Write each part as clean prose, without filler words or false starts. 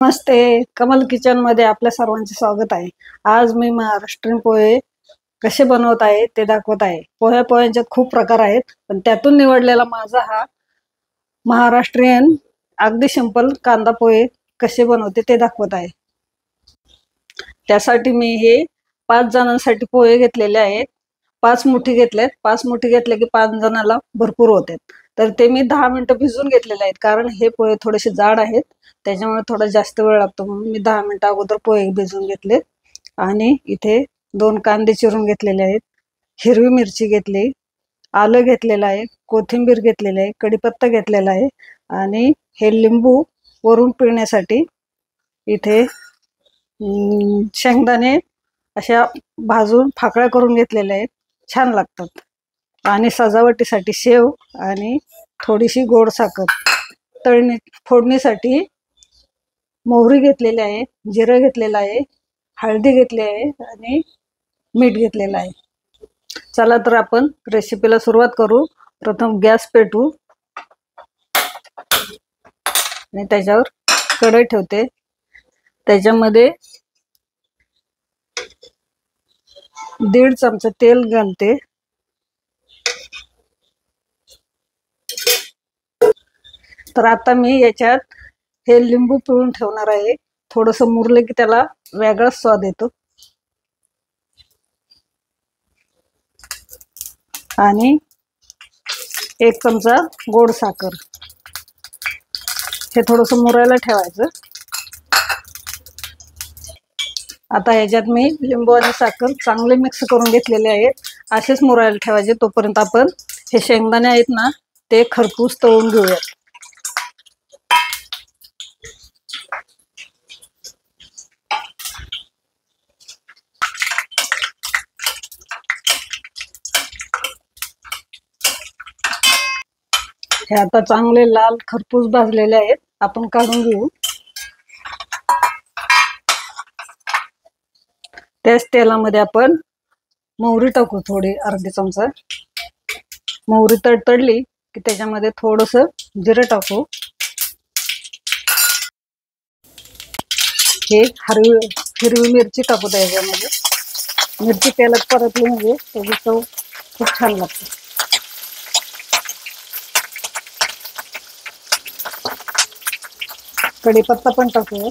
नमस्ते. Kamal kitchen मध्ये आपल्या सर्वांचे स्वागत आहे. आज मी महाराष्ट्रीयन पोहे कसे बनवत आहे ते दाखवत आहे. पोह्यांच्यात खूप प्रकार आहेत, पण त्यातून निवडलेला माझा हा महाराष्ट्रीयन अगदी सिंपल कांदा पोहे कसे बनवते ते दाखवत आहे. त्यासाठी मी हे 5 जणांसाठी पोहे घेतलेले आहेत. 5 मुठी घेतलेत. 5 मुठी घेतले की 5 जणांना भरपूर होतात. तर ते मी 10 मिनिटं भिजवून घेतलेले आहेत, कारण हे पोहे थोडेसे जाड आहेत, त्याच्यामुळे थोडा जास्त वेळ लागतो, म्हणून मी 10 मिनिटं अगोदर पोहे भिजवून घेतले. आणि इथे 2 कांदे चिरून घेतलेले आहेत, हिरवी मिरची घेतली, आलं घेतलेलं आहे, कोथिंबीर घेतलेली आहे, कढीपत्ता घेतलेला आहे आणि हे लिंबू वरून पिळण्यासाठी इथे शेंगदाणे अशा भाजून फाकळ्या करून घेतलेल्या आहेत, छान लागतात. आणि सजावटीसाठी शेव आणि थोडीशी गोड साखर. फोडणीसाठी मोहरी घेतलेली आहे, जिरं घेतलेलं आहे, हळदी घेतली आहे आणि मीठ घेतलेलं आहे. चला तर आपण रेसिपीला सुरुवात करू. प्रथम गॅस पेटवू आणि त्याच्यावर कढई ठेवते. त्याच्यामध्ये 1.5 चमचा तेल घालते. तर आता मी याच्यात हे लिंबू पिळून ठेवणार आहे. थोडंसं मुरलं की त्याला वेगळाच स्वाद येतो. आणि 1 चमचा गोड साखर, हे थोडंसं मुरायला ठेवायचं. आता ह्याच्यात मी लिंबू आणि साखर चांगले मिक्स करून घेतलेले आहेत. असेच मुरायला ठेवायचे. तोपर्यंत आपण हे शेंगदाणे आहेत ना, ते खरपूस तळून घेऊयात. हे आता चांगले लाल खरपूस भाजलेले आहेत, आपण काढून घेऊ. त्याच तेलामध्ये आपण मोहरी टाकू, थोडी अर्धी चमचा. मोहरी तडतडली की त्याच्यामध्ये थोडंसं जिरं टाकू. हे हिरवी मिरची टाकू त्याच्यामध्ये. मिरची तेलात परतली म्हणजे त्याची चव खूप छान लागते. कढीपत्ता पण टाकूया.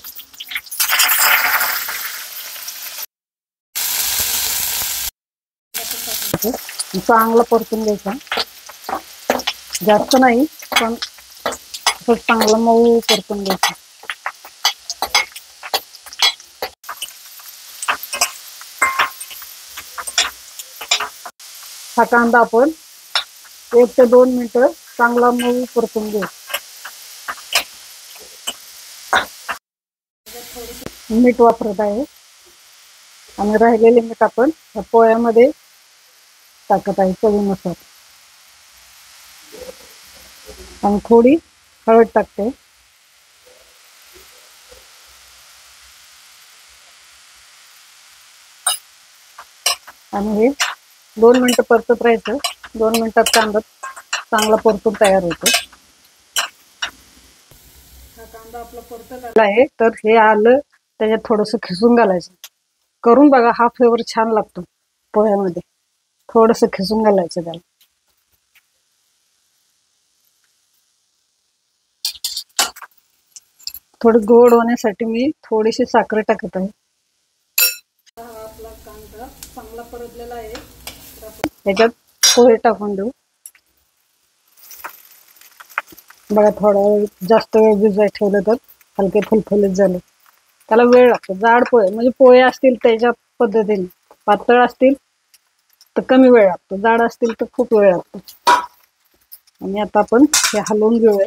चांगलं परतून घ्यायचा, जास्त नाही पण चांगलं मऊ परतून घ्यायचं. हा कांदा आपण 1 ते 2 मिनिटं चांगला मऊ परतून घेऊ. मीठ वापरत आहे आणि राहिलेले मीठ आपण पोह्यामध्ये टाकत आहे चवीनुसार. आणि थोडी हळद टाकते. आणि हे 2 मिनिटं परतत राहायचं. 2 मिनिटात कांदा चांगला परतून तयार होतो. हा कांदा आपला परतला आहे, तर हे आलं त्याच्यात थोडंसं खिसून घालायचं. करून बघा, हा फ्लेवर छान लागतो पोह्यामध्ये. थोडंसं खिसून घालायचं त्याला. थोडं गोड होण्यासाठी मी थोडीशी साखर टाकत आहे. आपला कांदा चांगला परतलेला आहे. त्याच्यात पोहे टाकून देऊ. बघा, थोडा वेळ जास्त वेळ भिजवायला ठेवलं तर हलके फुलफुलीत झाले. त्याला वेळ लागतो. जाड पोहे म्हणजे पोहे असतील त्याच्या पद्धतीने, पातळ असतील तर कमी वेळ लागतो, जाड असतील तर खूप वेळ लागतो. आणि आता आपण हे हलवून घेऊया.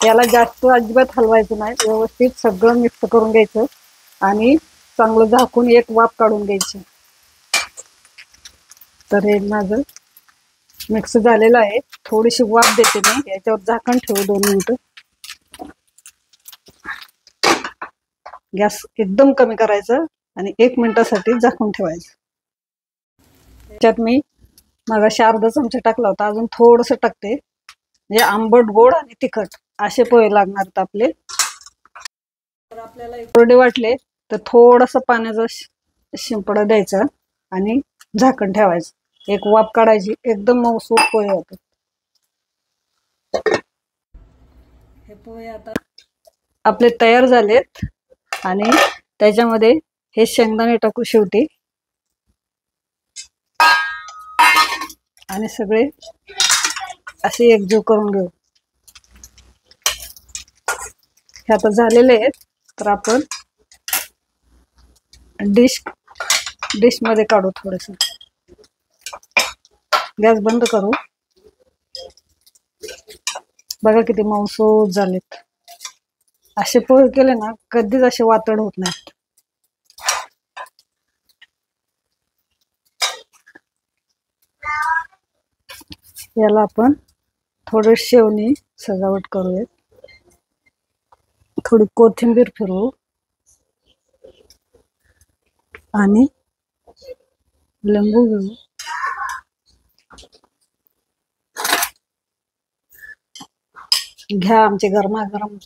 याला जास्त अजिबात हलवायचं नाही, व्यवस्थित सगळं मिक्स करून घ्यायचं आणि चांगलं झाकून एक वाफ काढून घ्यायची. तर हे माझं मिक्स झालेलं आहे. थोडीशी वाफ देते मी. याच्यावर झाकण ठेवू 2 मिनिटं. गॅस एकदम कमी करायचं आणि 1 मिनिटासाठी झाकून ठेवायचं. त्याच्यात मी मगाशी अर्धा चमचा टाकला होता, अजून थोडंसं टाकते. म्हणजे आंबट, गोड आणि तिखट असे पोहे लागणार आहेत आपले. तर आपल्याला कोरडे वाटले तर थोडस पाण्याचा शिंपडा द्यायचा आणि झाकण ठेवायचं. एक वाफ काढायची, एकदम मऊसूत पोहे होतात. हे पोहे आता आपले तयार झालेत आणि त्याच्यामध्ये हे शेंगदाणे टाकू शेवटी आणि सगळे असे एकजीव करून घेऊ. हे आता झालेले आहेत. तर आपण डिश मध्ये काढू. थोडस गॅस बंद करू. बघा किती मऊसूत झालेत. असे पोहे केले ना कधीच असे वातड होत नाहीत. याला आपण थोडे शेवनी सजावट करूयात. थोडी कोथिंबीर फिरवू आणि लिंबू घेऊ. घ्या आमचे गरमागरम